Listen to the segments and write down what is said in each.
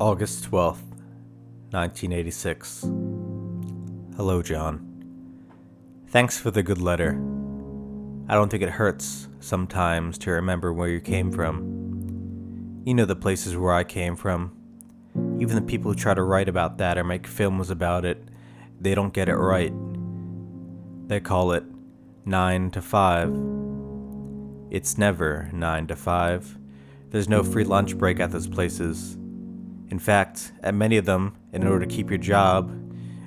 August 12th, 1986. Hello, John. Thanks for the good letter. I don't think it hurts sometimes to remember where you came from. You know the places where I came from. Even the people who try to write about that or make films about it, they don't get it right. They call it 9 to 5. It's never 9 to 5. There's no free lunch break at those places. In fact, at many of them, in order to keep your job,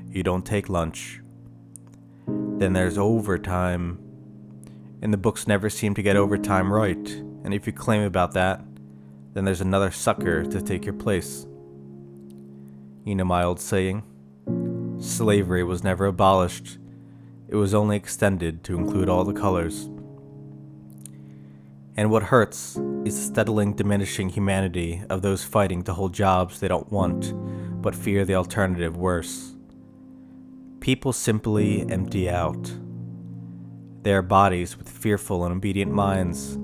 you don't take lunch. Then there's overtime. And the books never seem to get overtime right. And if you claim about that, then there's another sucker to take your place. You know my old saying? Slavery was never abolished. It was only extended to include all the colors. And what hurts is the steadily diminishing humanity of those fighting to hold jobs they don't want, but fear the alternative worse. People simply empty out. They are bodies with fearful and obedient minds.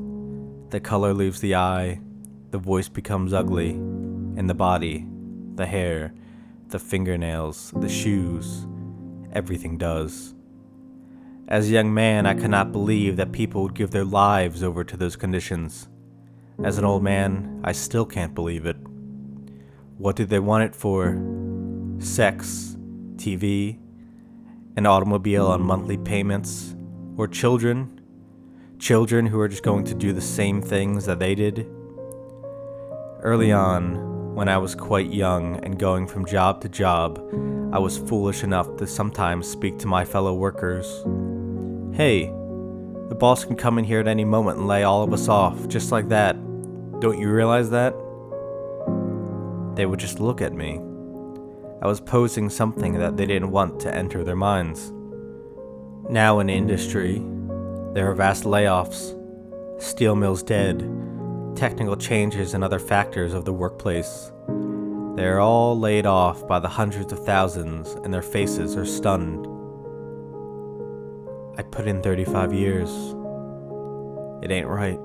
The color leaves the eye, the voice becomes ugly, and the body, the hair, the fingernails, the shoes, everything does. As a young man, I could not believe that people would give their lives over to those conditions. As an old man, I still can't believe it. What do they want it for? Sex, TV, an automobile on monthly payments, or children? Children who are just going to do the same things that they did? Early on, when I was quite young and going from job to job, I was foolish enough to sometimes speak to my fellow workers. Hey, the boss can come in here at any moment and lay all of us off, just like that. Don't you realize that? They would just look at me. I was posing something that they didn't want to enter their minds. Now in industry, there are vast layoffs, steel mills dead, technical changes and other factors of the workplace. They are all laid off by the hundreds of thousands and their faces are stunned. I put in 35 years. It ain't right.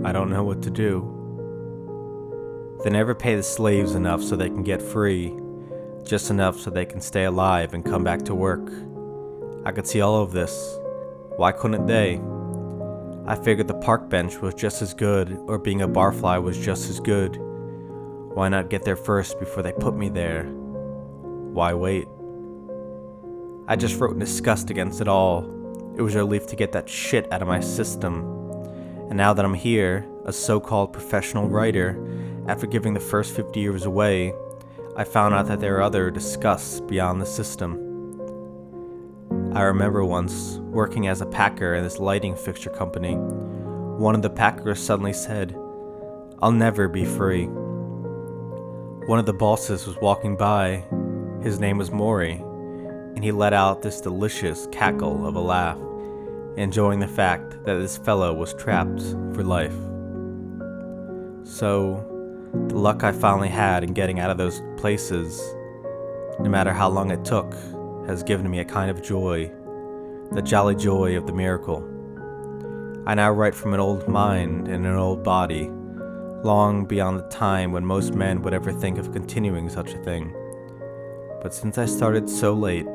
I don't know what to do. They never pay the slaves enough so they can get free, just enough so they can stay alive and come back to work. I could see all of this. Why couldn't they? I figured the park bench was just as good, or being a barfly was just as good. Why not get there first before they put me there? Why wait? I just wrote in disgust against it all. It was a relief to get that shit out of my system. And now that I'm here, a so-called professional writer, after giving the first 50 years away, I found out that there are other disgusts beyond the system. I remember once, working as a packer in this lighting fixture company, one of the packers suddenly said, "I'll never be free." One of the bosses was walking by. His name was Maury, and he let out this delicious cackle of a laugh, enjoying the fact that this fellow was trapped for life. So, the luck I finally had in getting out of those places, no matter how long it took, has given me a kind of joy, the jolly joy of the miracle. I now write from an old mind and an old body, long beyond the time when most men would ever think of continuing such a thing. But since I started so late,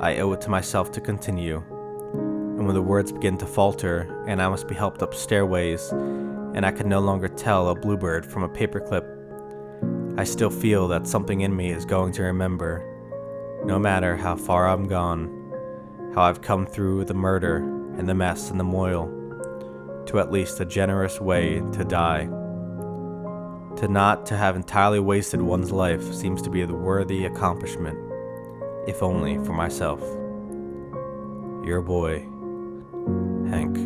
I owe it to myself to continue. And when the words begin to falter, and I must be helped up stairways, and I can no longer tell a bluebird from a paperclip, I still feel that something in me is going to remember, no matter how far I'm gone, how I've come through the murder and the mess and the moil, to at least a generous way to die. To not to have entirely wasted one's life seems to be the worthy accomplishment, if only for myself. Your boy, Hank.